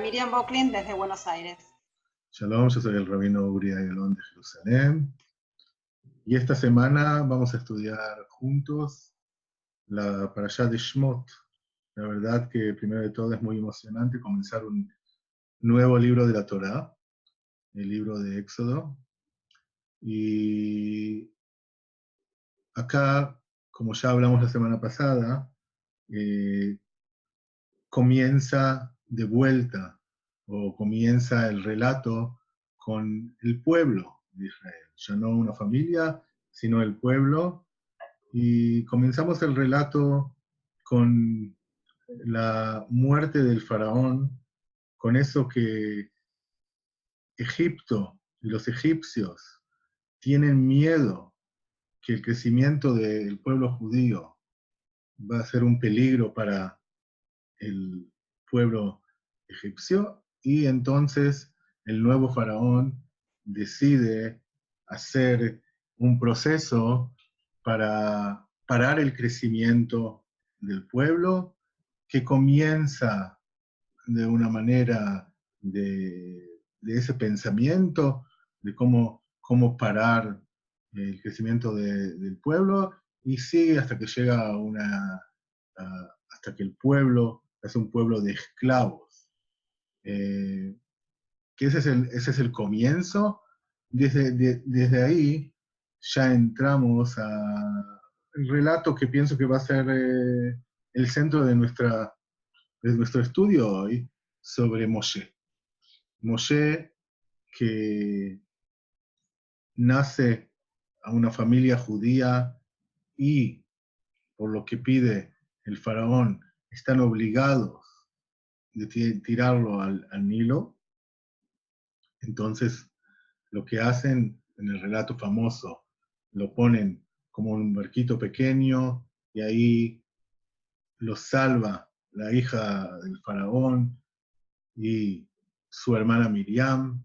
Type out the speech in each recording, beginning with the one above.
Miriam Bocklin desde Buenos Aires. Shalom, yo soy el rabino Uri Ayalon de Jerusalén. Y esta semana vamos a estudiar juntos la Parashá de Shmot. La verdad que primero de todo es muy emocionante comenzar un nuevo libro de la Torá, el libro de Éxodo. Y acá, como ya hablamos la semana pasada, comienza de vuelta, o comienza el relato con el pueblo de Israel, ya no una familia, sino el pueblo, y comenzamos el relato con la muerte del faraón, con eso que Egipto y los egipcios tienen miedo que el crecimiento del pueblo judío va a ser un peligro para el pueblo egipcio, y entonces el nuevo faraón decide hacer un proceso para parar el crecimiento del pueblo, que comienza de una manera de ese pensamiento de cómo parar el crecimiento del pueblo, y sigue hasta que llega hasta que el pueblo es un pueblo de esclavos. Que ese es el comienzo. Desde ahí ya entramos al relato que pienso que va a ser el centro de nuestro estudio hoy, sobre Moshe. Moshe, que nace a una familia judía y, por lo que pide el faraón, están obligados de tirarlo al Nilo. Entonces, lo que hacen en el relato famoso, lo ponen como un barquito pequeño, y ahí lo salva la hija del faraón y su hermana Miriam,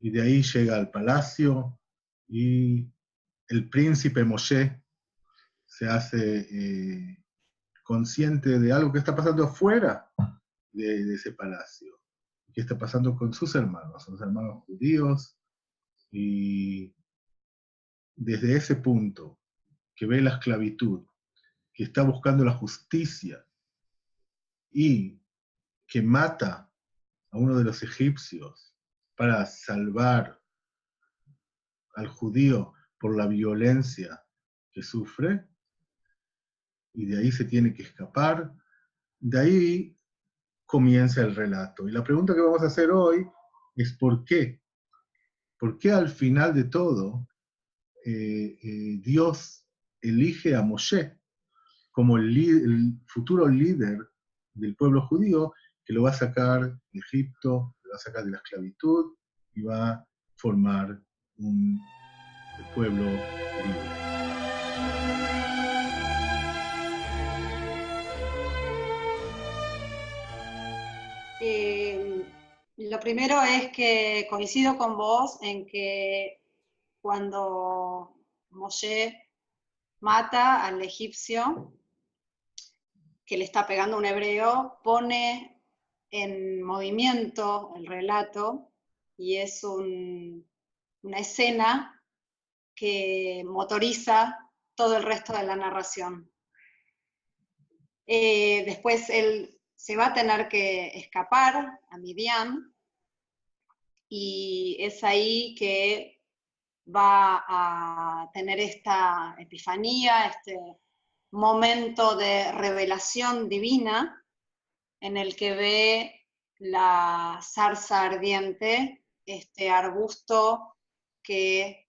y de ahí llega al palacio, y el príncipe Moshe se hace consciente de algo que está pasando afuera de ese palacio, que está pasando con sus hermanos judíos, y desde ese punto que ve la esclavitud, que está buscando la justicia y que mata a uno de los egipcios para salvar al judío por la violencia que sufre, y de ahí se tiene que escapar. De ahí comienza el relato. Y la pregunta que vamos a hacer hoy es ¿por qué? ¿Por qué al final de todo Dios elige a Moshe como el futuro líder del pueblo judío, que lo va a sacar de Egipto, lo va a sacar de la esclavitud y va a formar un pueblo libre? Lo primero es que coincido con vos en que cuando Moshe mata al egipcio que le está pegando a un hebreo, pone en movimiento el relato, y es una escena que motoriza todo el resto de la narración. Después él se va a tener que escapar a Midian, y es ahí que va a tener esta epifanía, este momento de revelación divina, en el que ve la zarza ardiente, este arbusto que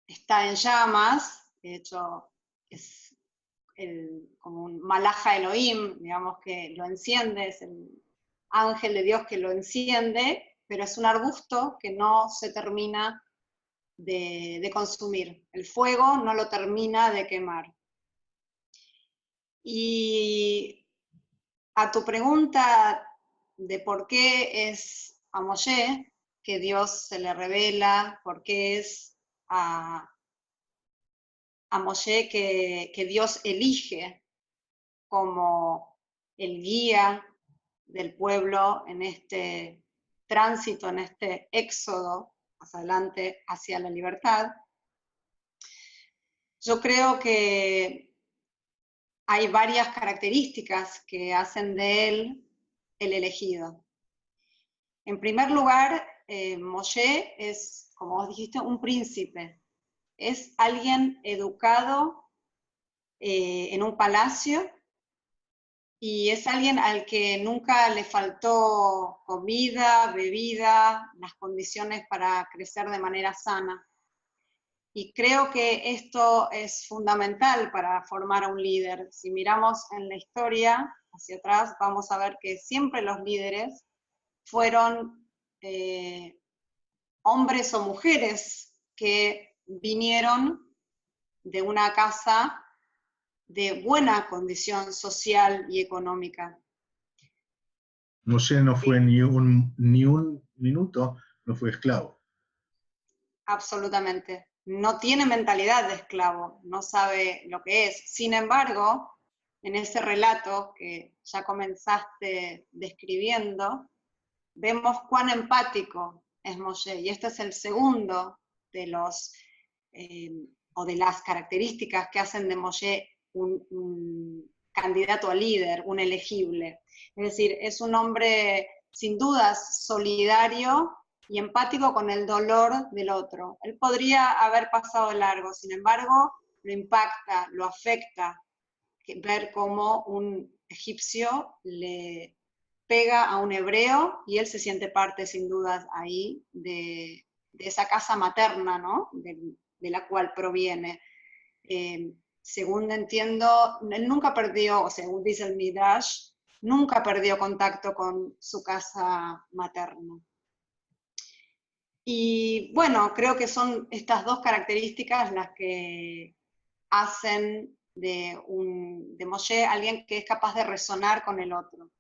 está en llamas. De hecho es como un malaja Elohim, digamos, que lo enciende, es el ángel de Dios que lo enciende, pero es un arbusto que no se termina de consumir. El fuego no lo termina de quemar. Y a tu pregunta de por qué es a Moshe que Dios se le revela, por qué es a Moshe que Dios elige como el guía del pueblo en este tránsito, en este éxodo hacia adelante, hacia la libertad. Yo creo que hay varias características que hacen de él el elegido. En primer lugar, Moshe es, como vos dijiste, un príncipe. Es alguien educado en un palacio y es alguien al que nunca le faltó comida, bebida, las condiciones para crecer de manera sana. Y creo que esto es fundamental para formar a un líder. Si miramos en la historia hacia atrás, vamos a ver que siempre los líderes fueron hombres o mujeres que vinieron de una casa de buena condición social y económica. Moshe no fue ni un minuto, no fue esclavo. Absolutamente. No tiene mentalidad de esclavo, no sabe lo que es. Sin embargo, en ese relato que ya comenzaste describiendo, vemos cuán empático es Moshe. Y este es el segundo de los, o de las características que hacen de Moshe un candidato a líder, un elegible. Es decir, es un hombre sin dudas solidario y empático con el dolor del otro. Él podría haber pasado de largo, sin embargo, lo impacta, lo afecta, ver cómo un egipcio le pega a un hebreo y él se siente parte, sin dudas, ahí de esa casa materna, ¿no? de la cual proviene. Según entiendo, él nunca perdió, o según dice el Midrash, nunca perdió contacto con su casa materna. Y bueno, creo que son estas dos características las que hacen de Moshe alguien que es capaz de resonar con el otro.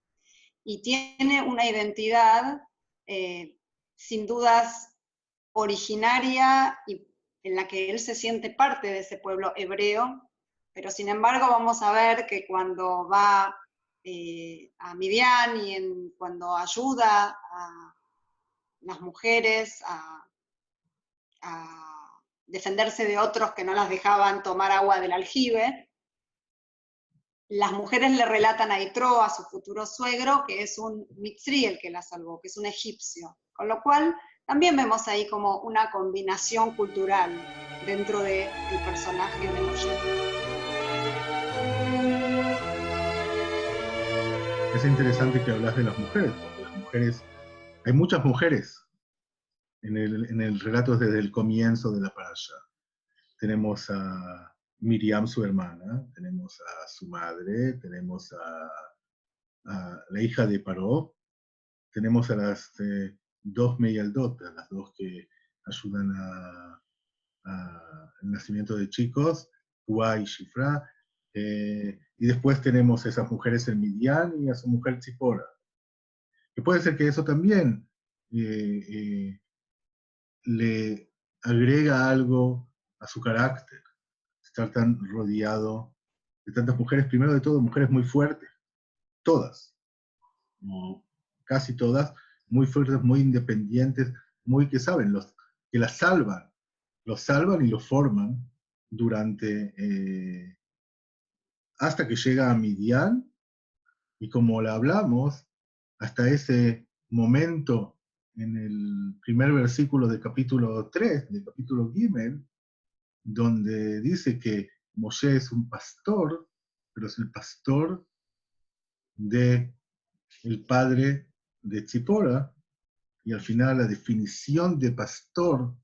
Y tiene una identidad, sin dudas, originaria y en la que él se siente parte de ese pueblo hebreo, pero sin embargo vamos a ver que cuando va a Midian y cuando ayuda a las mujeres a defenderse de otros que no las dejaban tomar agua del aljibe, las mujeres le relatan a Yitro, a su futuro suegro, que es un mitzri el que la salvó, que es un egipcio. Con lo cual, también vemos ahí como una combinación cultural dentro del personaje de Moshe. Es interesante que hablas de las mujeres, porque las mujeres, hay muchas mujeres en el relato desde el comienzo de la parasha. Tenemos a Miriam, su hermana, tenemos a su madre, tenemos a la hija de Paró, tenemos a las dos Meyaldotas, las dos que ayudan al nacimiento de chicos, Puá y Shifra, y después tenemos a esas mujeres en Midian y a su mujer Tzipora. Que puede ser que eso también le agrega algo a su carácter, estar tan rodeado de tantas mujeres, primero de todo mujeres muy fuertes, todas, casi todas, muy fuertes, muy independientes, muy que saben, que las salvan, los salvan y los forman durante, hasta que llega a Midian, y como la hablamos, hasta ese momento en el primer versículo del capítulo 3, del capítulo Gimel, donde dice que Moshe es un pastor, pero es el pastor del padre de Tzipora, y al final la definición de pastor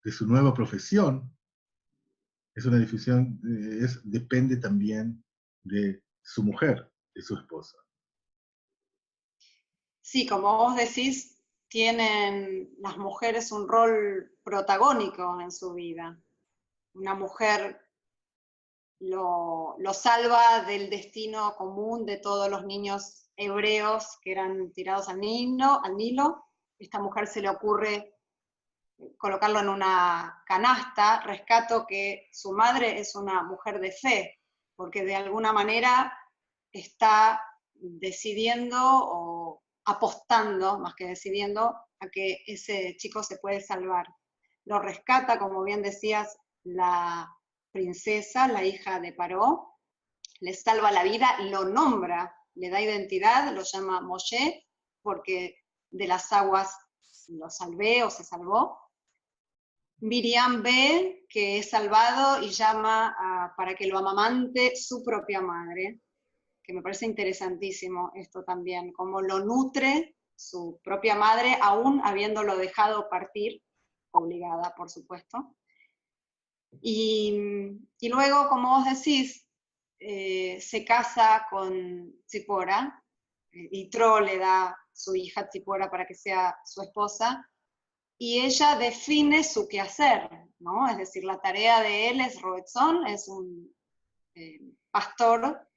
de su nueva profesión es una definición, depende también de su mujer, de su esposa. Sí, como vos decís, tienen las mujeres un rol protagónico en su vida. Una mujer lo salva del destino común de todos los niños hebreos que eran tirados al Nilo. Esta mujer se le ocurre colocarlo en una canasta. Rescato que su madre es una mujer de fe, porque de alguna manera está decidiendo o apostando, más que decidiendo, a que ese chico se puede salvar. Lo rescata, como bien decías, la princesa, la hija de Paró, le salva la vida, lo nombra, le da identidad, lo llama Moshe, porque de las aguas lo salvé o se salvó. Miriam ve que es salvado y llama para que lo amamante su propia madre, que me parece interesantísimo esto también, cómo lo nutre su propia madre, aún habiéndolo dejado partir, obligada, por supuesto. Y luego, como vos decís, se casa con Tzipora, y Tro le da su hija Tzipora para que sea su esposa, y ella define su quehacer, ¿no? Es decir, la tarea de él es Roetzón, es un pastor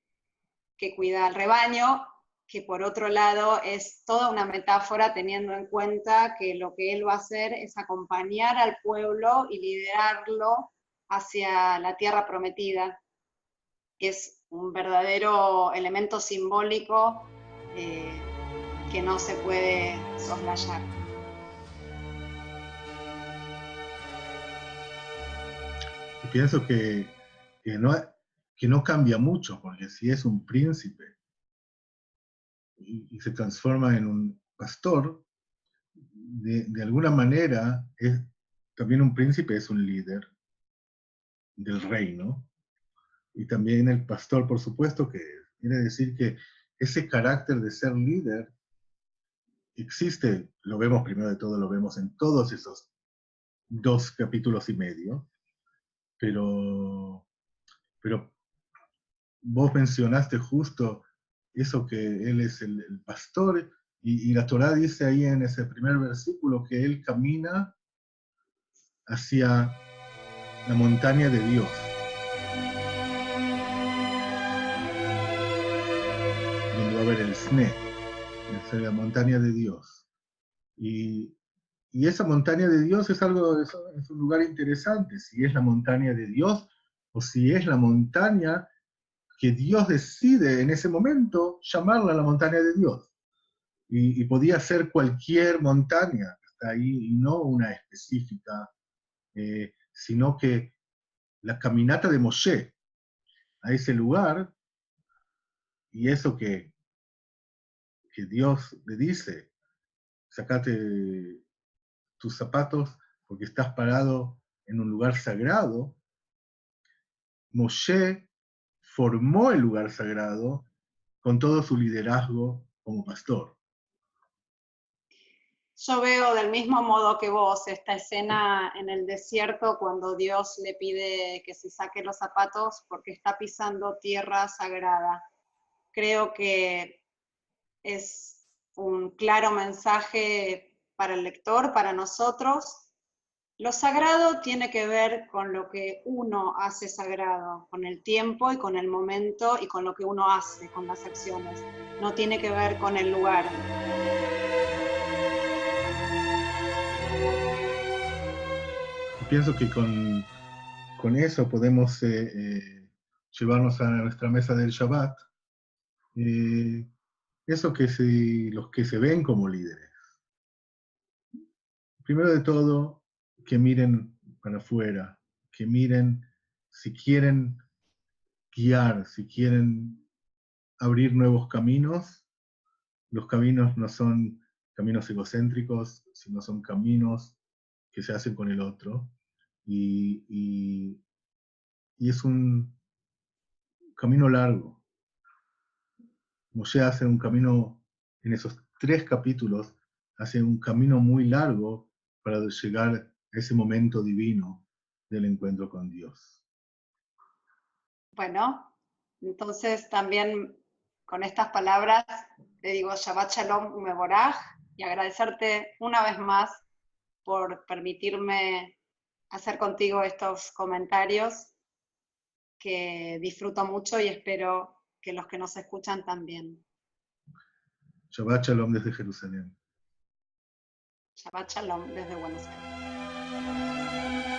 que cuida al rebaño, que por otro lado es toda una metáfora teniendo en cuenta que lo que él va a hacer es acompañar al pueblo y liderarlo hacia la tierra prometida, que es un verdadero elemento simbólico que no se puede soslayar. Y pienso que no cambia mucho, porque si es un príncipe y se transforma en un pastor, de alguna manera también un príncipe es un líder del reino, y también el pastor, por supuesto, que quiere decir que ese carácter de ser líder existe, lo vemos primero de todo, lo vemos en todos esos 2 capítulos y medio, pero vos mencionaste justo eso, que él es el pastor, y la Torá dice ahí en ese primer versículo que él camina hacia la montaña de Dios. Donde va a haber el Sne, hacia la montaña de Dios. Y esa montaña de Dios es un lugar interesante, si es la montaña de Dios o si es la montaña que Dios decide en ese momento llamarla la montaña de Dios. Y podía ser cualquier montaña que está ahí, y no una específica, sino que la caminata de Moshe a ese lugar, y eso que Dios le dice, sacate tus zapatos porque estás parado en un lugar sagrado. Moshe formó el lugar sagrado con todo su liderazgo como pastor. Yo veo del mismo modo que vos esta escena en el desierto cuando Dios le pide que se saque los zapatos porque está pisando tierra sagrada. Creo que es un claro mensaje para el lector, para nosotros. Lo sagrado tiene que ver con lo que uno hace sagrado, con el tiempo y con el momento y con lo que uno hace, con las acciones. No tiene que ver con el lugar. Pienso que con eso podemos llevarnos a nuestra mesa del Shabbat. Eso que los que se ven como líderes. Primero de todo, que miren para afuera, que miren si quieren guiar, si quieren abrir nuevos caminos. Los caminos no son caminos egocéntricos, sino son caminos que se hacen con el otro. Y es un camino largo. Moshe hace un camino, en esos 3 capítulos, hace un camino muy largo para llegar a ese momento divino del encuentro con Dios. Bueno, entonces también con estas palabras te digo Shabbat Shalom Umeboraj y agradecerte una vez más por permitirme hacer contigo estos comentarios que disfruto mucho y espero que los que nos escuchan también. Shabbat Shalom desde Jerusalén. Shabbat Shalom desde Buenos Aires.